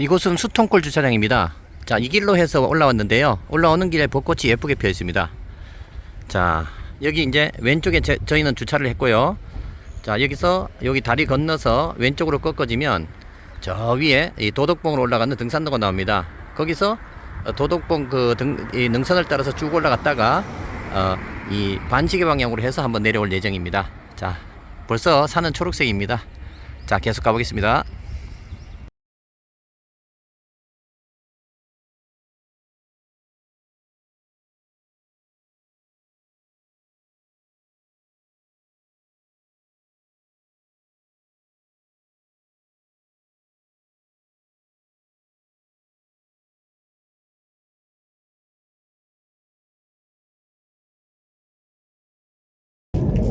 이곳은 수통골 주차장입니다. 자, 이 길로 해서 올라왔는데요. 올라오는 길에 벚꽃이 예쁘게 피어 있습니다. 자, 여기 이제 왼쪽에 저희는 주차를 했고요. 자, 여기서 여기 다리 건너서 왼쪽으로 꺾어지면 저 위에 이 도덕봉으로 올라가는 등산로가 나옵니다. 거기서 도덕봉 이 능선을 따라서 쭉 올라갔다가 이 반시계 방향으로 해서 한번 내려올 예정입니다. 자, 벌써 산은 초록색입니다. 자, 계속 가보겠습니다.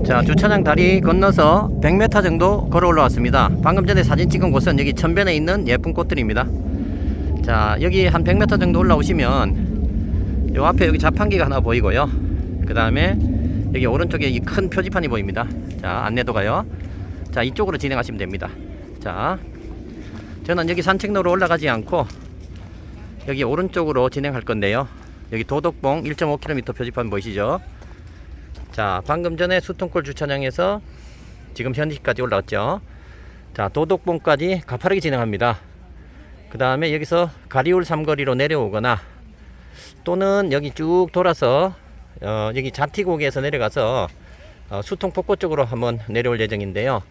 자, 주차장 다리 건너서 100m 정도 걸어 올라왔습니다. 방금 전에 사진 찍은 곳은 여기 천변에 있는 예쁜 꽃들입니다. 자, 여기 한 100m 정도 올라오시면 요 앞에 여기 자판기가 하나 보이고요. 그 다음에 여기 오른쪽에 이 큰 표지판이 보입니다. 자, 안내도가요. 자, 이쪽으로 진행하시면 됩니다. 자, 저는 여기 산책로로 올라가지 않고 여기 오른쪽으로 진행할 건데요. 여기 도덕봉 1.5km 표지판 보이시죠? 자, 방금 전에 수통골 주차장에서 지금 현지까지 올라왔죠. 자, 도덕봉까지 가파르게 진행합니다. 그 다음에 여기서 가리울 삼거리로 내려오거나 또는 여기 쭉 돌아서 여기 자티고개에서 내려가서 수통폭포 쪽으로 한번 내려올 예정인데요.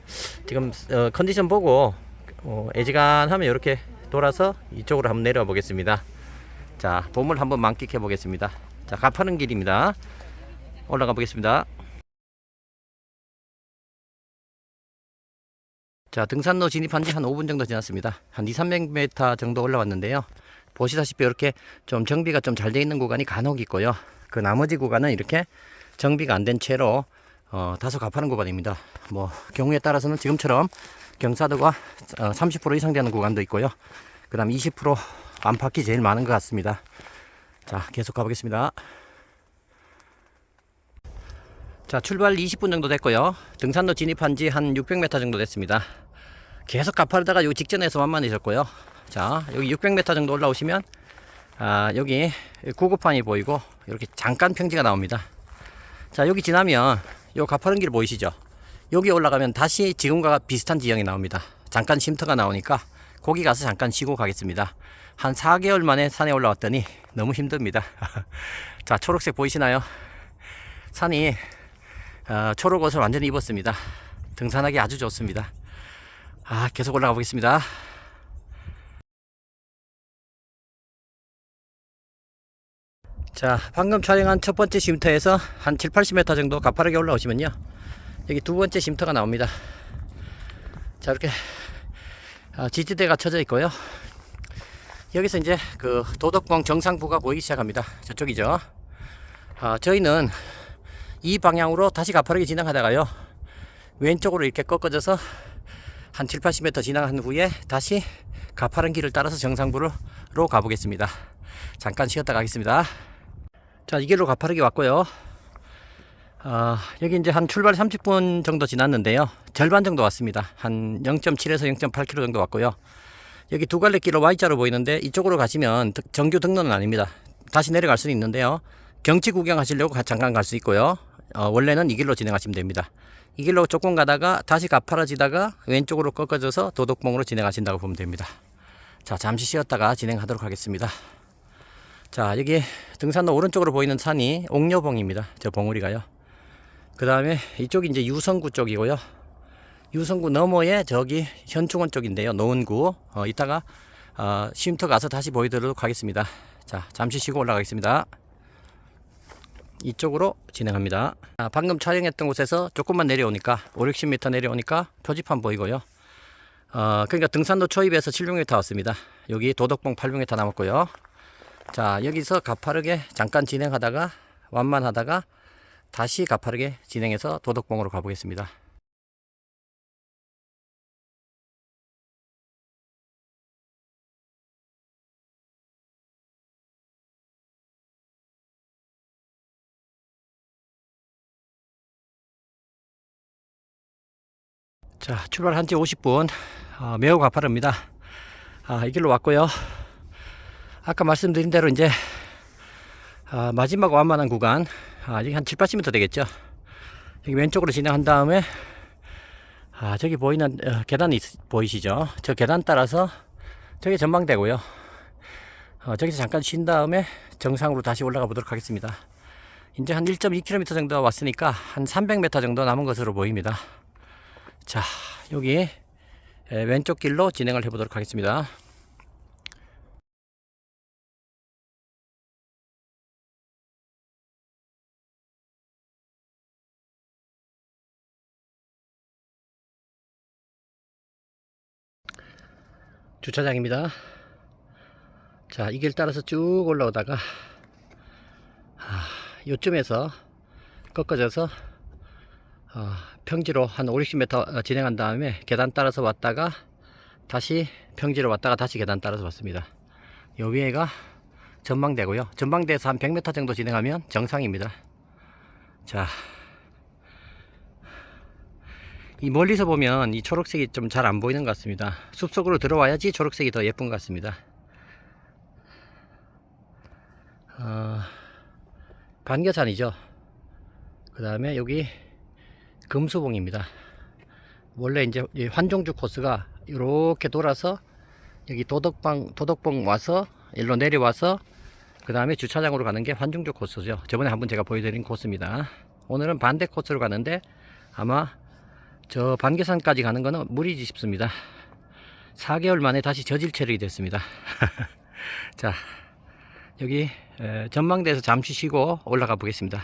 지금 컨디션 보고 애지간하면 이렇게 돌아서 이쪽으로 한번 내려와 보겠습니다. 자, 봄을 한번 만끽해 보겠습니다. 자, 가파른 길입니다. 올라가 보겠습니다. 자, 등산로 진입한 지 한 5분 정도 지났습니다. 한 2-300m 정도 올라왔는데요. 보시다시피 이렇게 좀 정비가 좀 잘 돼 있는 구간이 간혹 있고요. 그 나머지 구간은 이렇게 정비가 안 된 채로 다소 가파른 구간입니다. 뭐 경우에 따라서는 지금처럼 경사도가 30% 이상 되는 구간도 있고요. 그 다음 20% 안팎이 제일 많은 것 같습니다. 자, 계속 가보겠습니다. 자, 출발 20분 정도 됐고요. 등산로 진입한 지 한 600m 정도 됐습니다. 계속 가파르다가 여기 직전에서 완만해졌고요. 자, 여기 600m 정도 올라오시면 여기 구급판이 보이고 이렇게 잠깐 평지가 나옵니다. 자, 여기 지나면 요 가파른 길 보이시죠? 여기 올라가면 다시 지금과 비슷한 지형이 나옵니다. 잠깐 쉼터가 나오니까 거기 가서 잠깐 쉬고 가겠습니다. 한 4개월 만에 산에 올라왔더니 너무 힘듭니다. 자, 초록색 보이시나요? 산이 초록 옷을 완전히 입었습니다. 등산하기 아주 좋습니다. 계속 올라가 보겠습니다. 자, 방금 촬영한 첫 번째 쉼터에서 한 7-80m 정도 가파르게 올라오시면요, 여기 두 번째 쉼터가 나옵니다. 자, 이렇게 지지대가 쳐져 있고요. 여기서 이제 그 도덕봉 정상부가 보이기 시작합니다. 저쪽이죠. 저희는 이 방향으로 다시 가파르게 진행하다가요, 왼쪽으로 이렇게 꺾어져서 한 7-80m 지나간 후에 다시 가파른 길을 따라서 정상부로 가보겠습니다. 잠깐 쉬었다 가겠습니다. 자, 이 길로 가파르게 왔고요. 여기 이제 한 출발 30분 정도 지났는데요, 절반 정도 왔습니다. 한 0.7에서 0.8km 정도 왔고요. 여기 두 갈래 길로 Y자로 보이는데 이쪽으로 가시면 정규 등로는 아닙니다. 다시 내려갈 수는 있는데요, 경치 구경하시려고 잠깐 갈 수 있고요. 원래는 이 길로 진행하시면 됩니다. 이 길로 조금 가다가 다시 가파라지다가 왼쪽으로 꺾어져서 도덕봉으로 진행하신다고 보면 됩니다. 자, 잠시 쉬었다가 진행하도록 하겠습니다. 자, 여기 등산로 오른쪽으로 보이는 산이 옥녀봉입니다. 저 봉우리가요. 그 다음에 이쪽이 이제 유성구 쪽이고요. 유성구 너머에 저기 현충원 쪽인데요, 노원구. 이따가 쉼터 가서 다시 보여드리도록 하겠습니다. 자, 잠시 쉬고 올라가겠습니다. 이쪽으로 진행합니다. 방금 촬영했던 곳에서 조금만 내려오니까 5-60m 내려오니까 표지판 보이고요. 그러니까 등산로 초입에서 700m 왔습니다. 여기 도덕봉 800m 남았고요. 자, 여기서 가파르게 잠깐 진행하다가 완만하다가 다시 가파르게 진행해서 도덕봉으로 가보겠습니다. 자, 출발한 지 50분. 매우 가파릅니다. 이 길로 왔고요. 아까 말씀드린 대로 이제 마지막 완만한 구간, 여기 한 7, 80m 되겠죠. 여기 왼쪽으로 진행한 다음에 저기 보이는 계단이 보이시죠? 저 계단 따라서 저기 전망대고요. 저기서 잠깐 쉰 다음에 정상으로 다시 올라가 보도록 하겠습니다. 이제 한 1.2km 정도 왔으니까 한 300m 정도 남은 것으로 보입니다. 자, 여기 왼쪽 길로 진행을 해 보도록 하겠습니다. 주차장입니다. 자, 이 길 따라서 쭉 올라오다가 요쯤에서 꺾어져서 평지로 한 5, 60m 진행한 다음에 계단 따라서 왔다가 다시 평지로 왔다가 다시 계단 따라서 왔습니다. 요 위에가 전망대고요. 전망대에서 한 100m 정도 진행하면 정상입니다. 자, 이 멀리서 보면 이 초록색이 좀 잘 안 보이는 것 같습니다. 숲속으로 들어와야지 초록색이 더 예쁜 것 같습니다. 반겨산이죠. 그 다음에 여기 금수봉입니다. 원래 이제 환종주 코스가 이렇게 돌아서 여기 도덕봉 와서 일로 내려와서 그 다음에 주차장으로 가는 게 환종주 코스죠. 저번에 한번 제가 보여드린 코스입니다. 오늘은 반대 코스로 가는데 아마 저 반계산까지 가는 거는 무리지 싶습니다. 4개월 만에 다시 저질 체력이 됐습니다. 자, 여기 전망대에서 잠시 쉬고 올라가 보겠습니다.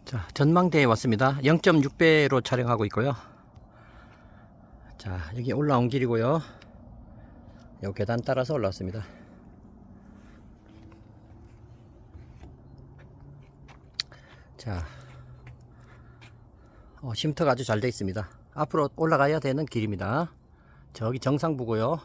자, 전망대에 왔습니다. 0.6배로 촬영하고 있고요. 자, 여기 올라온 길이고요. 요 계단 따라서 올라왔습니다. 자, 쉼터가 아주 잘 되어 있습니다. 앞으로 올라가야 되는 길입니다. 저기 정상부고요.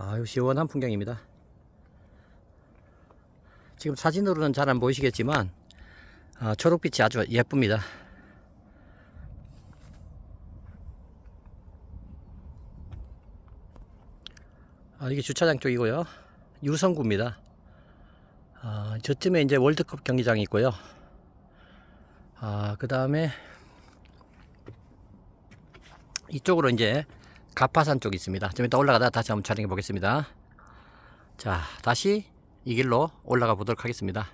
아유, 시원한 풍경입니다. 지금 사진으로는 잘 안 보이시겠지만 초록빛이 아주 예쁩니다. 이게 주차장 쪽이고요. 유성구입니다. 저쯤에 이제 월드컵 경기장이 있고요. 그 다음에 이쪽으로 이제 가파산 쪽이 있습니다. 좀 이따 올라가다 다시 한번 촬영해 보겠습니다. 자, 다시 이 길로 올라가 보도록 하겠습니다.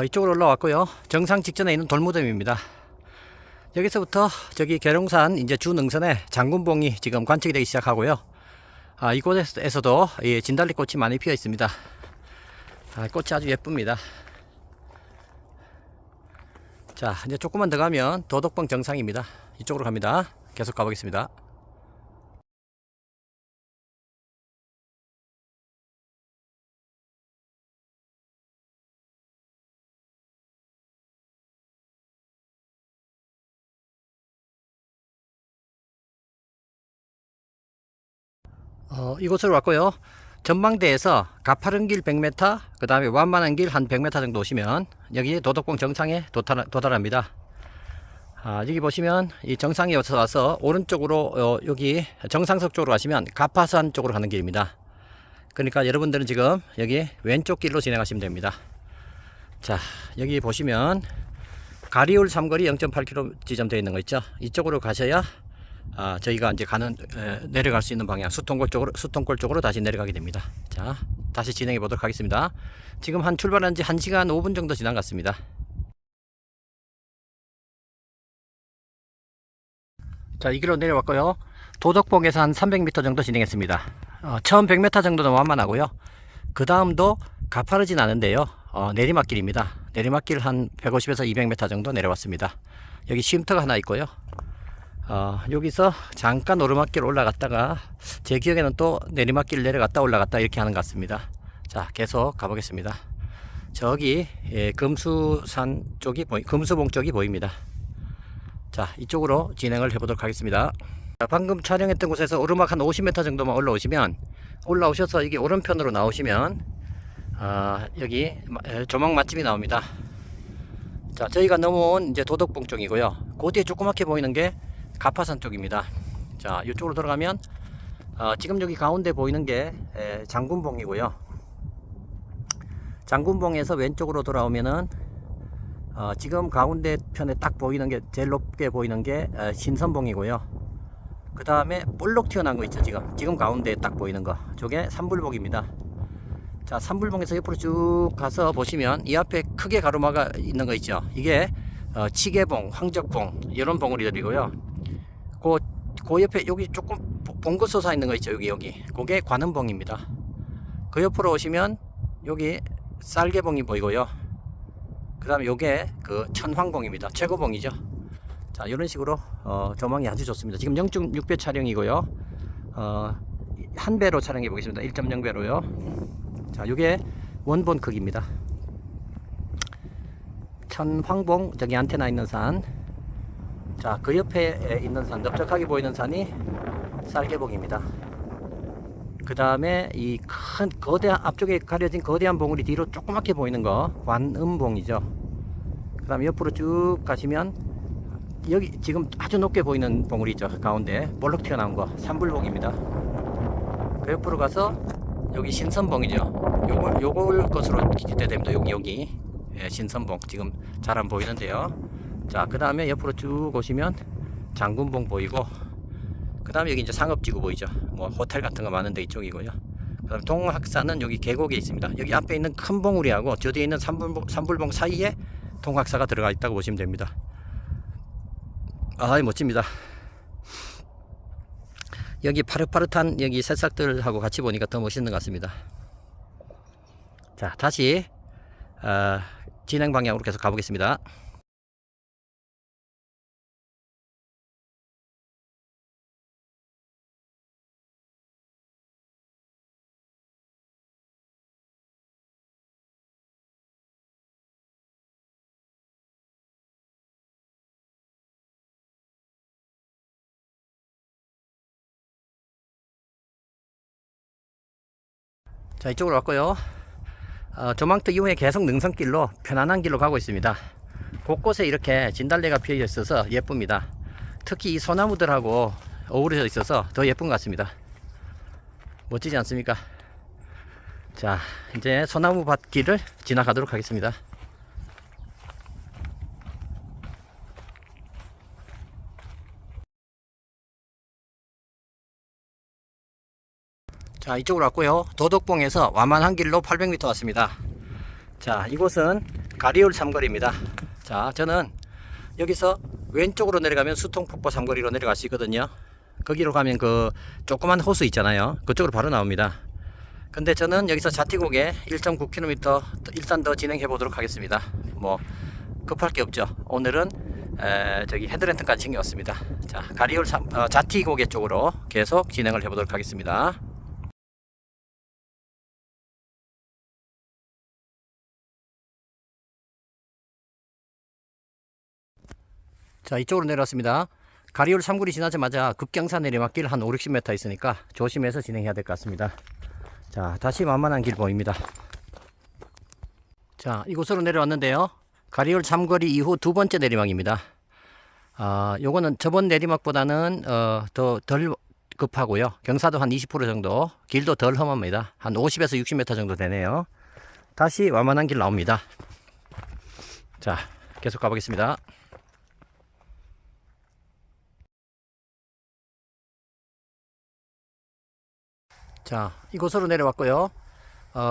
이쪽으로 올라왔고요. 정상 직전에 있는 돌무덤입니다. 여기서부터 저기 계룡산 이제 주능선에 장군봉이 지금 관측이 되기 시작하고요. 이곳에서도 진달래꽃이 많이 피어 있습니다. 꽃이 아주 예쁩니다. 자, 이제 조금만 더 가면 도덕봉 정상입니다. 이쪽으로 갑니다. 계속 가보겠습니다. 이곳으로 왔고요. 전망대에서 가파른 길 100m, 그 다음에 완만한 길 한 100m 정도 오시면 여기 도덕봉 정상에 도달합니다. 여기 보시면 이 정상에 와서 오른쪽으로 여기 정상석 쪽으로 가시면 가파산 쪽으로 가는 길입니다. 그러니까 여러분들은 지금 여기 왼쪽 길로 진행하시면 됩니다. 자, 여기 보시면 가리울 삼거리 0.8km 지점 되어 있는 거 있죠. 이쪽으로 가셔야 저희가 이제 내려갈 수 있는 방향 수통골 쪽으로 다시 내려가게 됩니다. 자, 다시 진행해 보도록 하겠습니다. 지금 출발한 지 1시간 5분 정도 지난 것 같습니다. 자, 이 길로 내려왔고요. 도덕봉에서 한 300m 정도 진행했습니다. 처음 100m 정도는 완만하고요. 그 다음도 가파르진 않은데요. 내리막길입니다. 내리막길 한 150에서 200m 정도 내려왔습니다. 여기 쉼터가 하나 있고요. 여기서 잠깐 오르막길 올라갔다가 제 기억에는 또 내리막길 내려갔다 올라갔다 이렇게 하는 것 같습니다. 자, 계속 가보겠습니다. 저기 금수산 쪽이 금수봉 쪽이 보입니다. 자, 이쪽으로 진행을 해보도록 하겠습니다. 자, 방금 촬영했던 곳에서 오르막 한 50m 정도만 올라오셔서 여기 오른편으로 나오시면 여기 조망 맛집이 나옵니다. 자, 저희가 넘어온 이제 도덕봉 쪽이고요. 그 뒤에 조그맣게 보이는 게 가파산 쪽입니다. 자, 이쪽으로 들어가면 지금 여기 가운데 보이는 게 장군봉이고요. 장군봉에서 왼쪽으로 돌아오면은 지금 가운데 편에 딱 보이는 게 제일 높게 보이는 게 신선봉이고요. 그 다음에 볼록 튀어나온 거 있죠. 지금 가운데 딱 보이는 거 저게 삼불봉입니다. 자, 삼불봉에서 옆으로 쭉 가서 보시면 이 앞에 크게 가로막아 있는 거 있죠. 이게 치계봉, 황적봉 이런 봉우리들이고요. 그 옆에 여기 조금 봉긋 솟아 있는 거 있죠. 여기 그게 관음봉입니다. 그 옆으로 오시면 여기 쌀개봉이 보이고요. 그 다음에 요게 그 천황봉입니다. 최고봉이죠. 자, 이런 식으로 조망이 아주 좋습니다. 지금 0.6배 촬영이고요. 한 배로 촬영해 보겠습니다. 1.0배로요. 자, 요게 원본 크기입니다. 천황봉, 저기 안테나 있는 산. 자, 그 옆에 있는 산, 넓적하게 보이는 산이 쌀개봉입니다. 그 다음에 이 큰 앞쪽에 가려진 거대한 봉우리 뒤로 조그맣게 보이는 거 관음봉이죠. 그 다음에 옆으로 쭉 가시면 여기 지금 아주 높게 보이는 봉우리 있죠. 가운데 볼록 튀어나온 거 삼불봉입니다. 그 옆으로 가서 여기 신선봉이죠. 요걸 것으로 기대됩니다. 여기 신선봉 지금 잘 안 보이는데요. 자, 그 다음에 옆으로 쭉 오시면 장군봉 보이고, 그 다음에 여기 이제 상업지구 보이죠. 뭐 호텔 같은 거 많은데 이쪽이고요. 그 다음에 동학사는 여기 계곡에 있습니다. 여기 앞에 있는 큰 봉우리하고 저 뒤에 있는 삼불봉 사이에 동학사가 들어가 있다고 보시면 됩니다. 멋집니다. 여기 파릇파릇한 여기 새싹들하고 같이 보니까 더 멋있는 것 같습니다. 자, 다시 진행 방향으로 계속 가보겠습니다. 자, 이쪽으로 왔고요. 조망터 이후에 계속 능선길로 편안한 길로 가고 있습니다. 곳곳에 이렇게 진달래가 피어 있어서 예쁩니다. 특히 이 소나무들하고 어우러져 있어서 더 예쁜 것 같습니다. 멋지지 않습니까? 자, 이제 소나무 밭길을 지나가도록 하겠습니다. 자, 이쪽으로 왔고요. 도덕봉에서 완만한 길로 800m 왔습니다. 자, 이곳은 가리울 삼거리입니다. 자, 저는 여기서 왼쪽으로 내려가면 수통폭포 삼거리로 내려갈 수 있거든요. 거기로 가면 그 조그만 호수 있잖아요. 그쪽으로 바로 나옵니다. 근데 저는 여기서 자티곡에 1.9km 일단 더 진행해 보도록 하겠습니다. 뭐 급할 게 없죠. 오늘은 저기 헤드랜턴까지 챙겨왔습니다. 자, 가리울 자티곡에 쪽으로 계속 진행을 해 보도록 하겠습니다. 자, 이쪽으로 내려왔습니다. 가리울 삼구리 지나자마자 급경사 내리막길 한 5-60m 있으니까 조심해서 진행해야 될 것 같습니다. 자, 다시 만만한 길 보입니다. 자, 이곳으로 내려왔는데요. 가리울 삼거리 이후 두 번째 내리막입니다. 요거는 저번 내리막보다는 급하고요. 경사도 한 20% 정도, 길도 덜 험합니다. 한 50에서 60m 정도 되네요. 다시 완만한 길 나옵니다. 자, 계속 가보겠습니다. 자, 이곳으로 내려왔고요.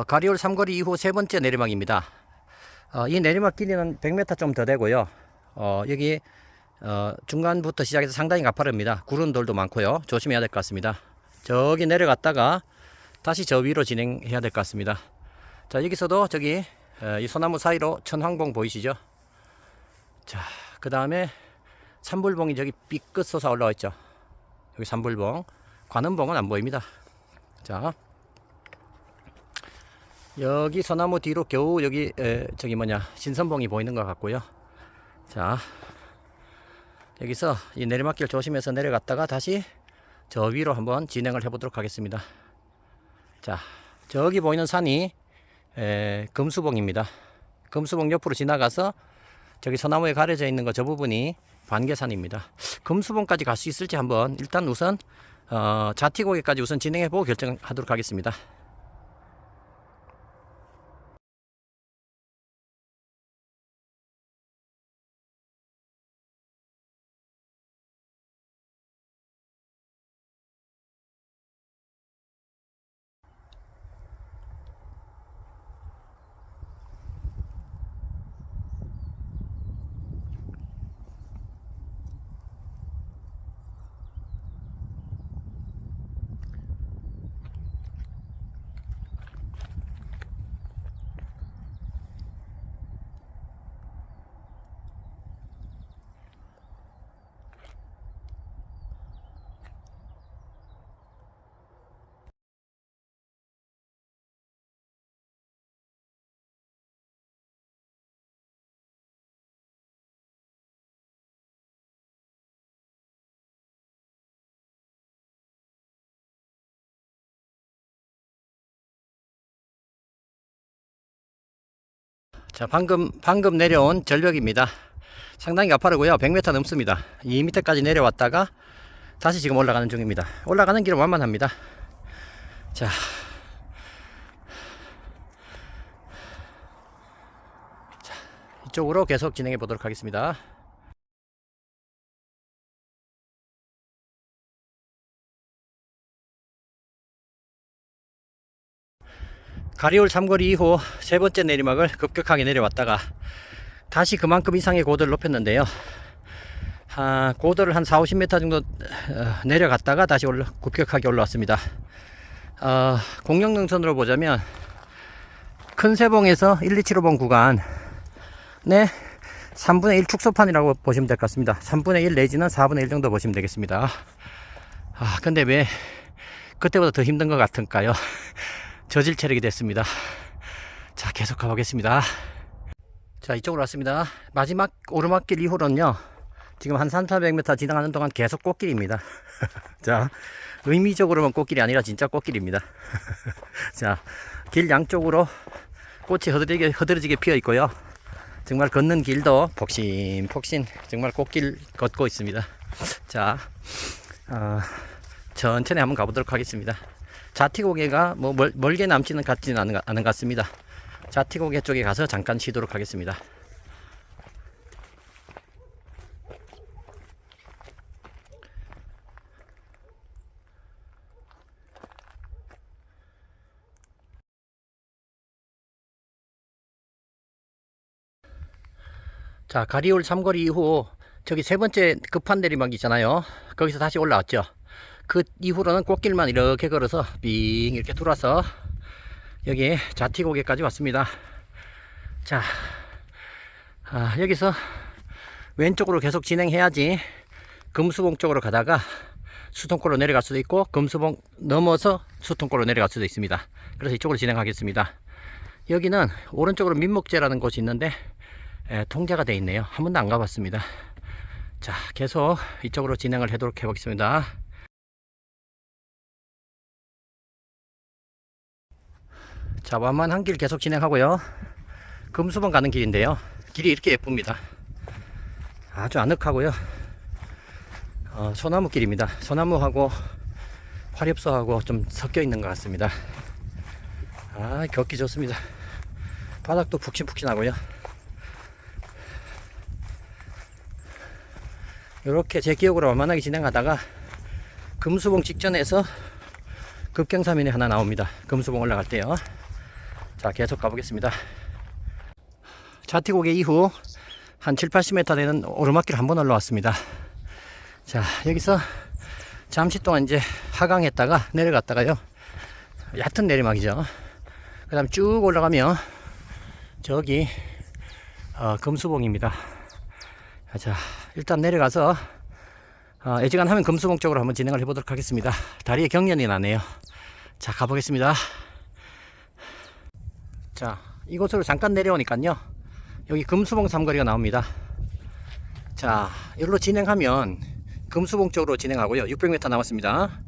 가리올 삼거리 이후 세 번째 내리막입니다. 이 내리막 길이는 100m 좀 더 되고요. 여기 중간부터 시작해서 상당히 가파릅니다. 구른 돌도 많고요. 조심해야 될 것 같습니다. 저기 내려갔다가 다시 저 위로 진행해야 될 것 같습니다. 자, 여기서도 저기 이 소나무 사이로 천황봉 보이시죠? 자, 그 다음에 산불봉이 저기 삐끗 솟아 올라와 있죠. 여기 산불봉. 관음봉은 안 보입니다. 자, 여기 소나무 뒤로 겨우 여기 저기 신선봉이 보이는 것 같고요. 자, 여기서 이 내리막길 조심해서 내려갔다가 다시 저 위로 한번 진행을 해 보도록 하겠습니다. 자, 저기 보이는 산이 금수봉입니다. 금수봉 옆으로 지나가서 저기 소나무에 가려져 있는 거 저 부분이 반계산입니다. 금수봉까지 갈 수 있을지 한번 일단 우선 자티고개까지 우선 진행해 보고 결정하도록 하겠습니다. 자, 방금 내려온 절벽입니다. 상당히 가파르고요. 100m 넘습니다. 2m까지 내려왔다가 다시 지금 올라가는 중입니다. 올라가는 길은 완만합니다. 자, 이쪽으로 계속 진행해 보도록 하겠습니다. 가리올 삼거리 이후 세 번째 내리막을 급격하게 내려왔다가 다시 그만큼 이상의 고도를 높였는데요. 고도를 한 40-50m 정도 내려갔다가 다시 급격하게 올라왔습니다. 공룡능선으로 보자면 큰세봉에서 1,275번 구간에 3분의 1 축소판이라고 보시면 될 것 같습니다. 3분의 1 내지는 4분의 1 정도 보시면 되겠습니다. 근데 왜 그때보다 더 힘든 것 같은가요? 저질 체력이 됐습니다. 자, 계속 가보겠습니다. 자, 이쪽으로 왔습니다. 마지막 오르막길 이후로는요, 지금 한 3,400m 지나가는 동안 계속 꽃길입니다. 자, 의미적으로는 꽃길이 아니라 진짜 꽃길입니다. 자, 길 양쪽으로 꽃이 흐드러지게 피어 있고요. 정말 걷는 길도 폭신폭신 정말 꽃길 걷고 있습니다. 자, 천천히 한번 가보도록 하겠습니다. 자티고개가 뭐 멀게 남지는 않은 것 같습니다. 자티고개 쪽에 가서 잠깐 쉬도록 하겠습니다. 자, 가리올 삼거리 이후 저기 세 번째 급한 내리막 있잖아요. 거기서 다시 올라왔죠. 그 이후로는 꽃길만 이렇게 걸어서 빙 이렇게 돌아서 여기 자티고개까지 왔습니다. 자, 여기서 왼쪽으로 계속 진행해야지 금수봉 쪽으로 가다가 수통골로 내려갈 수도 있고 금수봉 넘어서 수통골로 내려갈 수도 있습니다. 그래서 이쪽으로 진행하겠습니다. 여기는 오른쪽으로 민목재라는 곳이 있는데 통제가 되어 있네요. 한 번도 안 가봤습니다. 자, 계속 이쪽으로 진행을 하도록 해보겠습니다. 자, 완만한 길 계속 진행하고요. 금수봉 가는 길인데요. 길이 이렇게 예쁩니다. 아주 아늑하고요. 소나무 길입니다. 소나무하고 화렵소하고 좀 섞여 있는 것 같습니다. 아, 걷기 좋습니다. 바닥도 푹신푹신하고요. 이렇게 제 기억으로 완만하게 진행하다가 금수봉 직전에서 급경사면이 하나 나옵니다. 금수봉 올라갈 때요. 자, 계속 가보겠습니다. 자티고개 이후 한 7, 80m 되는 오르막길 한번 올라왔습니다. 자, 여기서 잠시 동안 이제 하강했다가 내려갔다가요. 얕은 내리막이죠. 그 다음 쭉 올라가면 저기 금수봉입니다. 자, 일단 내려가서 애지간하면 금수봉 쪽으로 한번 진행을 해보도록 하겠습니다. 다리에 경련이 나네요. 자, 가보겠습니다. 자, 이곳으로 잠깐 내려오니까요, 여기 금수봉 삼거리가 나옵니다. 자, 여기로 진행하면 금수봉 쪽으로 진행하고요. 600m 남았습니다.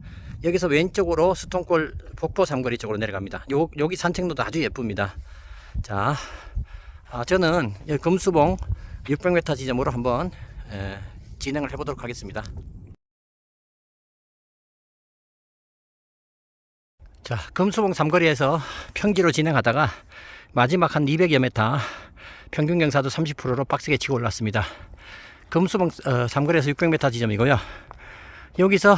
여기서 왼쪽으로 스톤골 폭포 삼거리 쪽으로 내려갑니다. 여기 산책로도 아주 예쁩니다. 자, 저는 여기 금수봉 600m 지점으로 한번 진행을 해보도록 하겠습니다. 자, 금수봉 삼거리에서 평지로 진행하다가 마지막 한 200여 m 평균 경사도 30%로 빡세게 치고 올랐습니다. 금수봉 삼거리에서 600m 지점이고요. 여기서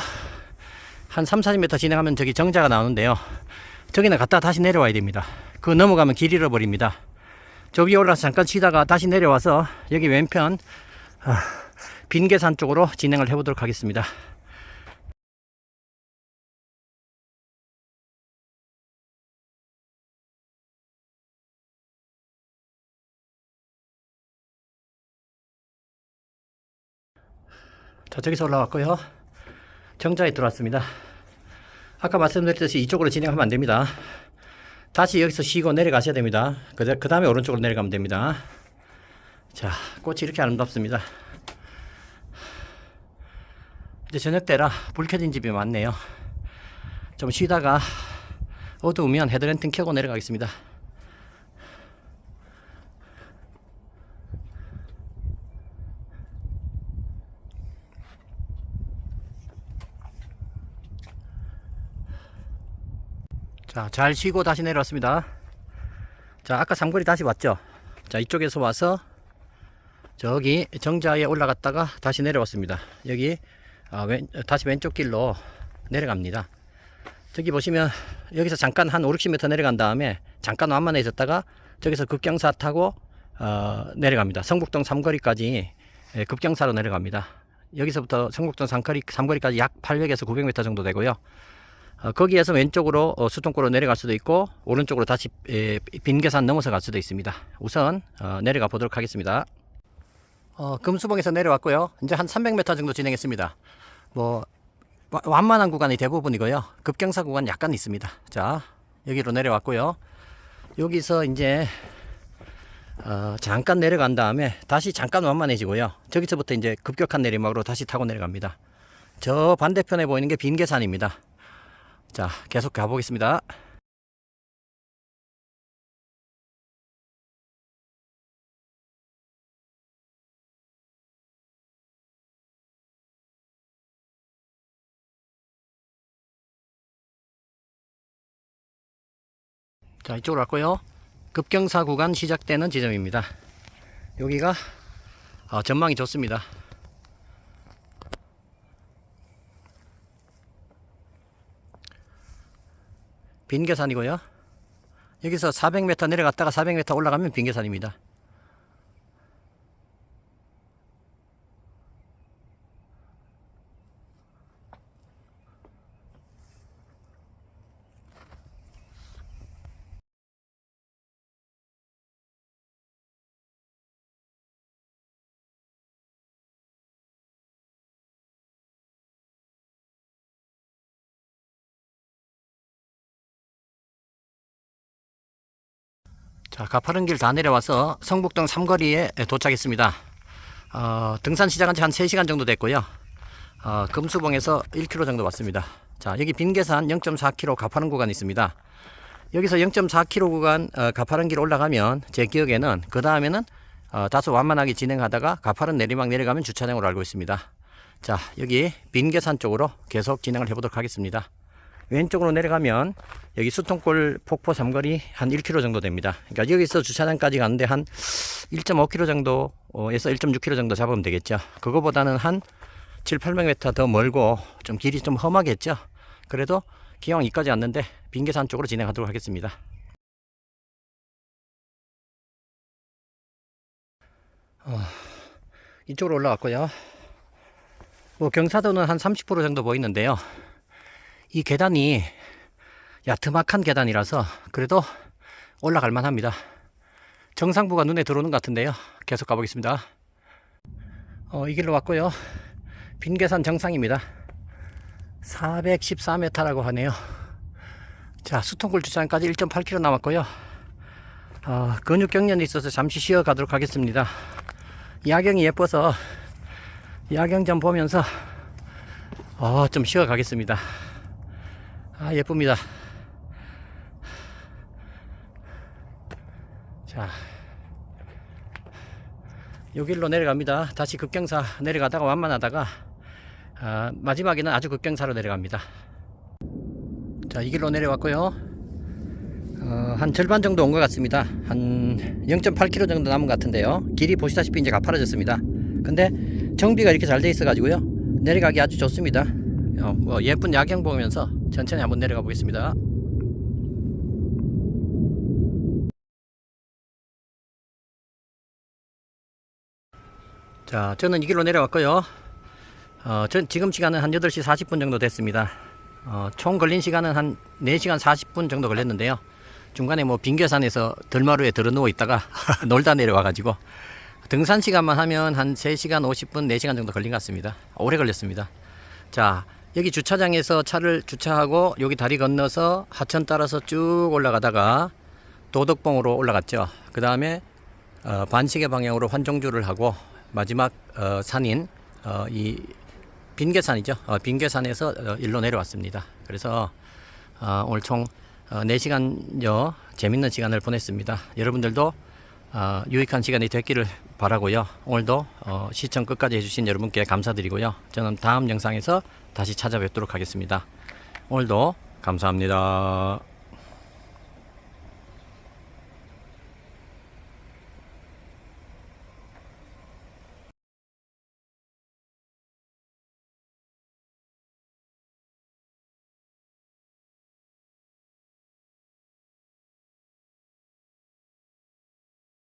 한 3, 40m 진행하면 저기 정자가 나오는데요. 저기는 갔다가 다시 내려와야 됩니다. 그거 넘어가면 길 잃어버립니다. 저 위에 올라서 잠깐 쉬다가 다시 내려와서 여기 왼편 빈계산 쪽으로 진행을 해보도록 하겠습니다. 자, 저기서 올라왔고요. 정자에 들어왔습니다. 아까 말씀드렸듯이 이쪽으로 진행하면 안 됩니다. 다시 여기서 쉬고 내려가셔야 됩니다. 그 다음에 오른쪽으로 내려가면 됩니다. 자, 꽃이 이렇게 아름답습니다. 이제 저녁 때라 불 켜진 집이 많네요. 좀 쉬다가 어두우면 헤드랜턴 켜고 내려가겠습니다. 자, 잘 쉬고 다시 내려왔습니다. 자, 아까 삼거리 다시 왔죠. 자, 이쪽에서 와서 저기 정자에 올라갔다가 다시 내려왔습니다. 여기 다시 왼쪽 길로 내려갑니다. 저기 보시면 여기서 잠깐 한 5, 60m 내려간 다음에 잠깐 완만해 있었다가 저기서 급경사 타고 내려갑니다. 성북동 삼거리까지 급경사로 내려갑니다. 여기서부터 성북동 삼거리까지 약 800에서 900m 정도 되고요. 거기에서 왼쪽으로 수동골로 내려갈 수도 있고 오른쪽으로 다시 빈계산 넘어서 갈 수도 있습니다. 우선 내려가 보도록 하겠습니다. 금수봉에서 내려왔고요. 이제 한 300m 정도 진행했습니다. 뭐 완만한 구간이 대부분이고요. 급경사 구간 약간 있습니다. 자, 여기로 내려왔고요. 여기서 이제 잠깐 내려간 다음에 다시 잠깐 완만해지고요. 저기서부터 이제 급격한 내리막으로 다시 타고 내려갑니다. 저 반대편에 보이는 게 빈계산입니다. 자, 계속 가보겠습니다. 자, 이쪽으로 왔고요. 급경사 구간 시작되는 지점입니다. 여기가 전망이 좋습니다. 빈계산이고요. 여기서 400m 내려갔다가 400m 올라가면 빈계산입니다. 자, 가파른 길 다 내려와서 성북동 삼거리에 도착했습니다. 등산 시작한 지 한 3시간 정도 됐고요. 금수봉에서 1km 정도 왔습니다. 자, 여기 빈계산 0.4km 가파른 구간이 있습니다. 여기서 0.4km 구간 가파른 길 올라가면 제 기억에는 그 다음에는 다소 완만하게 진행하다가 가파른 내리막 내려가면 주차장으로 알고 있습니다. 자, 여기 빈계산 쪽으로 계속 진행을 해보도록 하겠습니다. 왼쪽으로 내려가면 여기 수통골 폭포 삼거리 한 1km 정도 됩니다. 그러니까 여기서 주차장까지 가는데 한 1.5km 정도에서 1.6km 정도 잡으면 되겠죠. 그거보다는 한 7, 800m 더 멀고 좀 길이 좀 험하겠죠. 그래도 기왕 이까지 왔는데 빙계산 쪽으로 진행하도록 하겠습니다. 이쪽으로 올라왔고요. 뭐 경사도는 한 30% 정도 보이는데요. 이 계단이 야트막한 계단이라서 그래도 올라갈 만합니다. 정상부가 눈에 들어오는 것 같은데요. 계속 가보겠습니다. 이 길로 왔고요. 빈계산 정상입니다. 414m라고 하네요. 자, 수통골 주차장까지 1.8km 남았고요. 근육 경련이 있어서 잠시 쉬어 가도록 하겠습니다. 야경이 예뻐서 야경 좀 보면서 좀 쉬어 가겠습니다. 예쁩니다. 자, 요 길로 내려갑니다. 다시 급경사 내려가다가 완만하다가 마지막에는 아주 급경사로 내려갑니다. 자, 이 길로 내려왔고요. 한 절반 정도 온 것 같습니다. 한 0.8km 정도 남은 것 같은데요. 길이 보시다시피 이제 가파라졌습니다. 근데 정비가 이렇게 잘 돼 있어 가지고요, 내려가기 아주 좋습니다. 뭐 예쁜 야경 보면서 천천히 한번 내려가 보겠습니다. 자, 저는 이 길로 내려왔고요. 지금 시간은 한 8시 40분 정도 됐습니다. 총 걸린 시간은 한 4시간 40분 정도 걸렸는데요. 중간에 뭐 빙계산에서 들마루에 들어 누워 있다가 놀다 내려와가지고 등산 시간만 하면 한 3시간 50분, 4시간 정도 걸린 것 같습니다. 오래 걸렸습니다. 자, 여기 주차장에서 차를 주차하고 여기 다리 건너서 하천 따라서 쭉 올라가다가 도덕봉으로 올라갔죠. 그 다음에 반시계 방향으로 환종주를 하고 마지막 산인 이 빈계산이죠. 빈계산에서 일로 내려왔습니다. 그래서 오늘 총 4시간여 재밌는 시간을 보냈습니다. 여러분들도 유익한 시간이 됐기를 바라고요. 오늘도 시청 끝까지 해주신 여러분께 감사드리고요. 저는 다음 영상에서 다시 찾아뵙도록 하겠습니다. 오늘도 감사합니다.